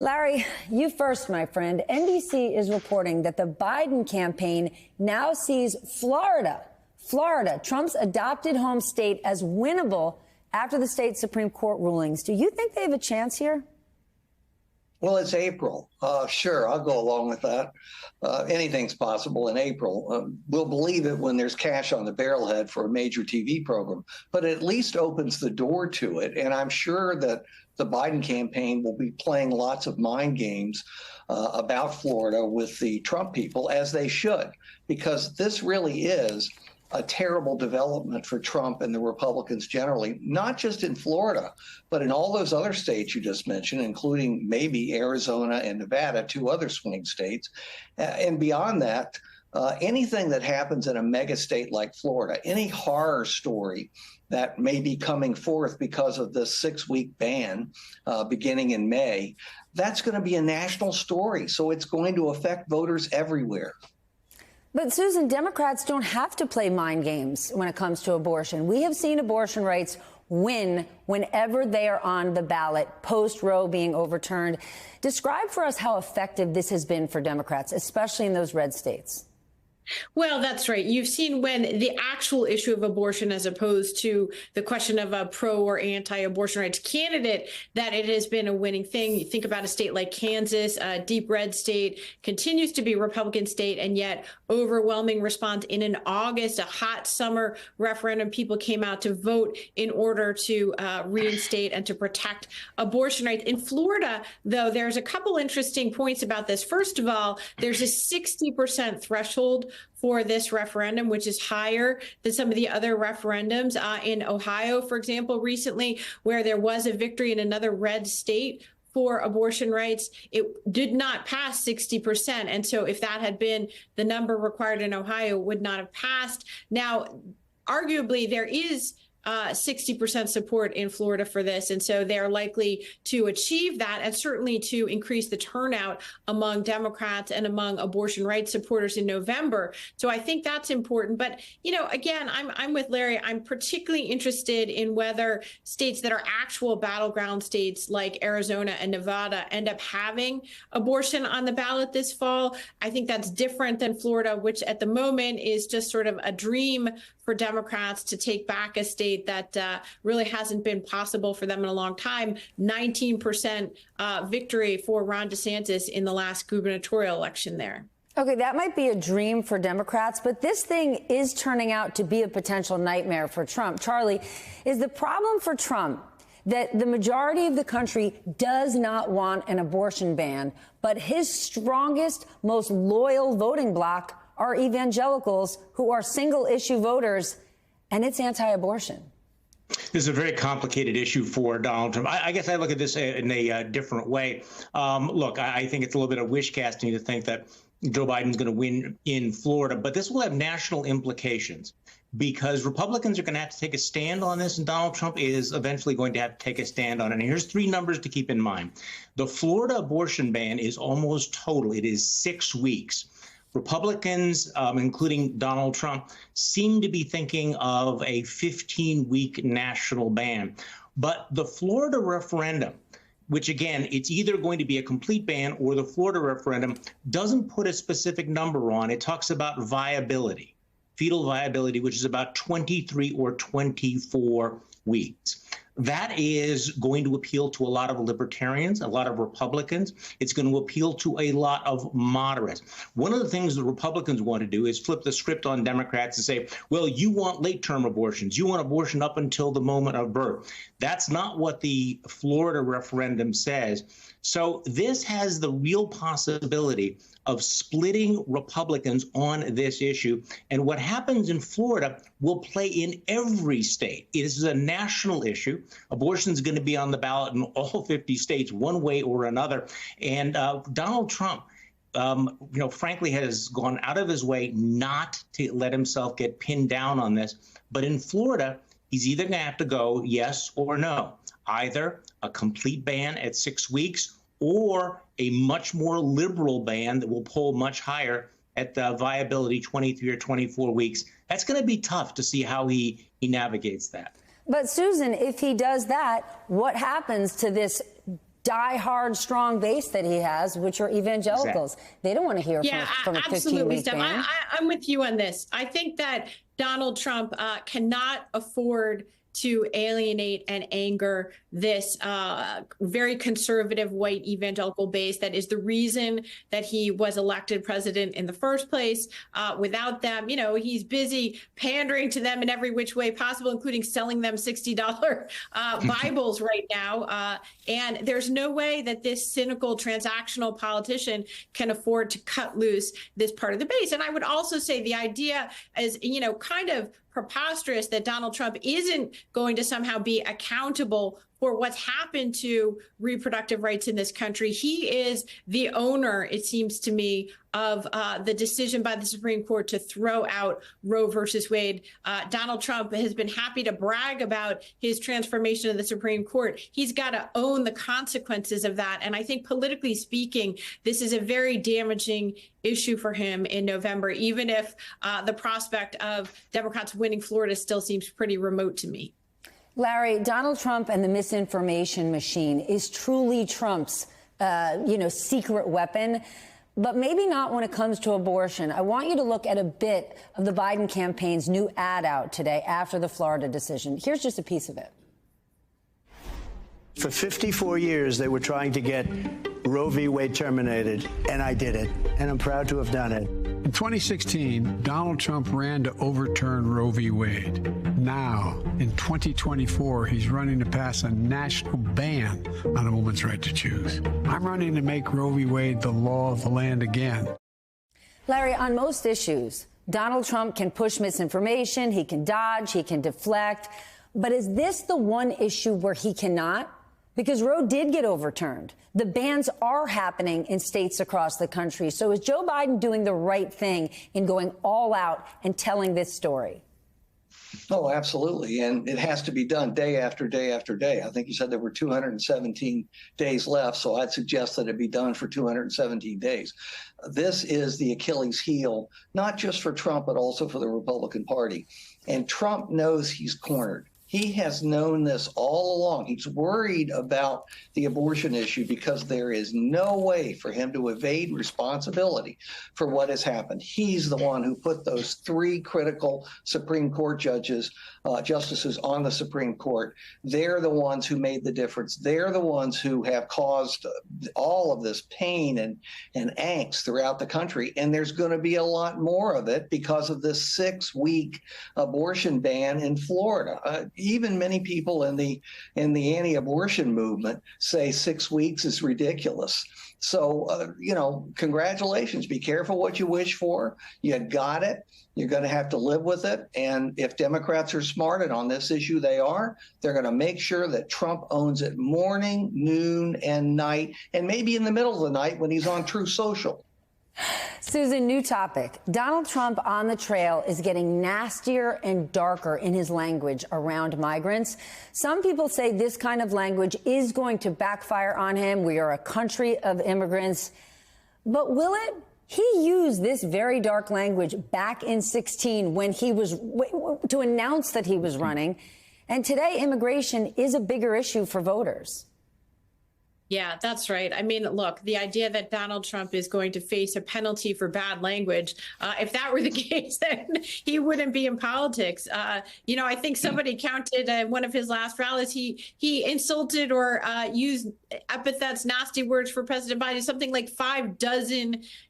Larry, you first, my friend. NBC is reporting that the Biden campaign now sees Florida, Trump's adopted home state, as winnable after the state Supreme Court rulings. Do you think they have a chance here? Well, it's April. Sure, I'll go along with that. Anything's possible in April. We'll believe it when there's cash on the barrelhead for a major TV program, but it at least opens the door to it. And I'm sure that the Biden campaign will be playing lots of mind games about Florida with the Trump people, as they should, because this really is a terrible development for Trump and the Republicans generally, not just in Florida, but in all those other states you just mentioned, including maybe Arizona and Nevada, two other swing states. And beyond that, anything that happens in a mega state like Florida, any horror story that may be coming forth because of this 6-week ban beginning in May, that's going to be a national story. So it's going to affect voters everywhere. But, Susan, Democrats don't have to play mind games when it comes to abortion. We have seen abortion rights win whenever they are on the ballot, post-Roe being overturned. Describe for us how effective this has been for Democrats, especially in those red states. Well, that's right. You've seen when the actual issue of abortion, as opposed to the question of a pro or anti-abortion rights candidate, that it has been a winning thing. You think about a state like Kansas, a deep red state, continues to be a Republican state, and yet overwhelming response in August, a hot summer referendum. People came out to vote in order to reinstate and to protect abortion rights. In Florida, though, there's a couple interesting points about this. First of all, there's a 60% threshold for this referendum, which is higher than some of the other referendums in Ohio, for example, recently, where there was a victory in another red state for abortion rights. It did not pass 60%. And so if that had been the number required in Ohio, it would not have passed. Now, arguably, there is 60% support in Florida for this. And so they're likely to achieve that, and certainly to increase the turnout among Democrats and among abortion rights supporters in November. So I think that's important. But, you know, again, I'm with Larry. I'm particularly interested in whether states that are actual battleground states like Arizona and Nevada end up having abortion on the ballot this fall. I think that's different than Florida, which at the moment is just sort of a dream for Democrats to take back a state that really hasn't been possible for them in a long time. 19% victory for Ron DeSantis in the last gubernatorial election there. Okay, that might be a dream for Democrats, but this thing is turning out to be a potential nightmare for Trump. Charlie, is the problem for Trump that the majority of the country does not want an abortion ban, but his strongest, most loyal voting bloc are evangelicals who are single-issue voters, and it's anti-abortion? This is a very complicated issue for Donald Trump. I guess I look at this in a different way. Look, I think it's a little bit of wish casting to think that Joe Biden's going to win in Florida, but this will have national implications because Republicans are going to have to take a stand on this, and Donald Trump is eventually going to have to take a stand on it. And here's 3 numbers to keep in mind. The Florida abortion ban is almost total. It is 6 weeks. Republicans, including Donald Trump, seem to be thinking of a 15-week national ban. But the Florida referendum, which, again, it's either going to be a complete ban or the Florida referendum, doesn't put a specific number on. It talks about viability, fetal viability, which is about 23 or 24 weeks. That is going to appeal to a lot of libertarians, a lot of Republicans. It's going to appeal to a lot of moderates. One of the things the Republicans want to do is flip the script on Democrats and say, well, you want late-term abortions. You want abortion up until the moment of birth. That's not what the Florida referendum says. So this has the real possibility of splitting Republicans on this issue. And what happens in Florida will play in every state. It is a national issue. Abortion is going to be on the ballot in all 50 states one way or another. And Donald Trump, frankly, has gone out of his way not to let himself get pinned down on this. But in Florida, he's either going to have to go yes or no, either a complete ban at 6 weeks or a much more liberal ban that will poll much higher at the viability 23 or 24 weeks. That's going to be tough to see how he navigates that. But, Susan, if he does that, what happens to this die-hard, strong base that he has, which are evangelicals. Exactly. They don't want to hear from a 15-week ban. I'm with you on this. I think that Donald Trump cannot afford to alienate and anger this very conservative white evangelical base that is the reason that he was elected president in the first place. Without them, he's busy pandering to them in every which way possible, including selling them $60 Bibles right now. And there's no way that this cynical transactional politician can afford to cut loose this part of the base. And I would also say the idea is, kind of preposterous that Donald Trump isn't going to somehow be accountable for what's happened to reproductive rights in this country. He is the owner, it seems to me, of the decision by the Supreme Court to throw out Roe versus Wade. Donald Trump has been happy to brag about his transformation of the Supreme Court. He's got to own the consequences of that. And I think politically speaking, this is a very damaging issue for him in November, even if the prospect of Democrats winning Florida still seems pretty remote to me. Larry, Donald Trump and the misinformation machine is truly Trump's, secret weapon, but maybe not when it comes to abortion. I want you to look at a bit of the Biden campaign's new ad out today after the Florida decision. Here's just a piece of it. For 54 years, they were trying to get Roe v. Wade terminated, and I did it, and I'm proud to have done it. In 2016, Donald Trump ran to overturn Roe v. Wade. Now, in 2024, he's running to pass a national ban on a woman's right to choose. I'm running to make Roe v. Wade the law of the land again. Larry, on most issues, Donald Trump can push misinformation, he can dodge, he can deflect. But is this the one issue where he cannot? Because Roe did get overturned. The bans are happening in states across the country. So is Joe Biden doing the right thing in going all out and telling this story? Oh, absolutely. And it has to be done day after day after day. I think you said there were 217 days left, so I'd suggest that it be done for 217 days. This is the Achilles heel, not just for Trump, but also for the Republican Party. And Trump knows he's cornered. He has known this all along. He's worried about the abortion issue because there is no way for him to evade responsibility for what has happened. He's the one who put those three critical Supreme Court justices on the Supreme Court. They're the ones who made the difference. They're the ones who have caused all of this pain and angst throughout the country. And there's going to be a lot more of it because of this 6-week abortion ban in Florida. Even many people in the anti-abortion movement say 6 weeks is ridiculous. So, congratulations. Be careful what you wish for. You got it. You're going to have to live with it. And if Democrats are smart, and on this issue they are, they're going to make sure that Trump owns it morning, noon, and night, and maybe in the middle of the night when he's on Truth Social. Susan, new topic. Donald Trump on the trail is getting nastier and darker in his language around migrants. Some people say this kind of language is going to backfire on him. We are a country of immigrants. But will it? He used this very dark language back in 2016 when he was to announce that he was running. And today, immigration is a bigger issue for voters. Yeah, that's right. I mean, look, the idea that Donald Trump is going to face a penalty for bad language, if that were the case, then he wouldn't be in politics. I think somebody counted one of his last rallies. He insulted or used epithets, nasty words for President Biden, something like 6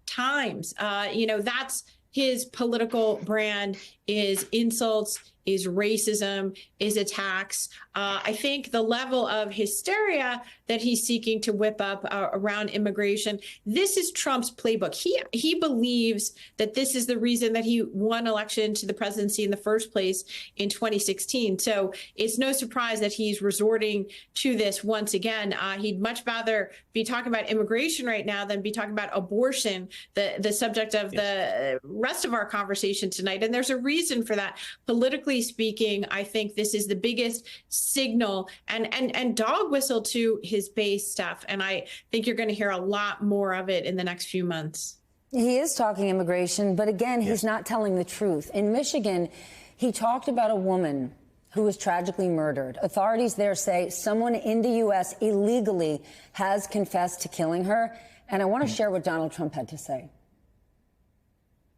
times. That's his political brand, is insults, is racism, is attacks. I think the level of hysteria that he's seeking to whip up around immigration, this is Trump's playbook. He believes that this is the reason that he won election to the presidency in the first place in 2016. So it's no surprise that he's resorting to this once again. He'd much rather be talking about immigration right now than be talking about abortion, the subject of the rest of our conversation tonight. And there's a reason for that. Politically speaking, I think this is the biggest signal and dog whistle to his base stuff. And I think you're going to hear a lot more of it in the next few months. He is talking immigration, but again, he's not telling the truth. In Michigan, he talked about a woman who was tragically murdered. Authorities there say someone in the U.S. illegally has confessed to killing her. And I want to share what Donald Trump had to say.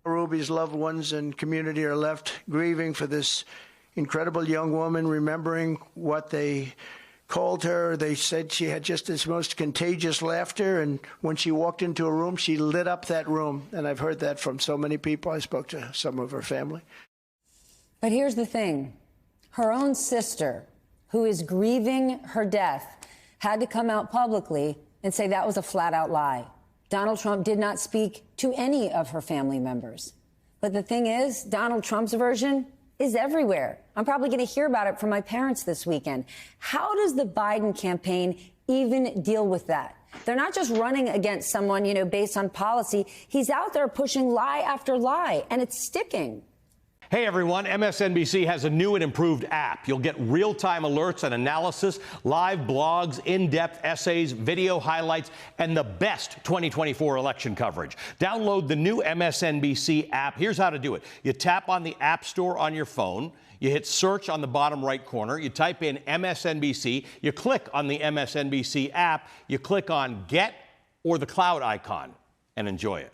Ruby's loved ones and community are left grieving for this incredible young woman, remembering what they called her. They said she had just this most contagious laughter, and when she walked into a room, she lit up that room. And I've heard that from so many people. I spoke to some of her family. But here's the thing. Her own sister, who is grieving her death, had to come out publicly and say that was a flat-out lie. Donald Trump did not speak to any of her family members. But the thing is, Donald Trump's version is everywhere. I'm probably going to hear about it from my parents this weekend. How does the Biden campaign even deal with that? They're not just running against someone, based on policy. He's out there pushing lie after lie, and it's sticking. Hey everyone, MSNBC has a new and improved app. You'll get real-time alerts and analysis, live blogs, in-depth essays, video highlights, and the best 2024 election coverage. Download the new MSNBC app. Here's how to do it. You tap on the App Store on your phone. You hit search on the bottom right corner. You type in MSNBC. You click on the MSNBC app. You click on Get or the cloud icon and enjoy it.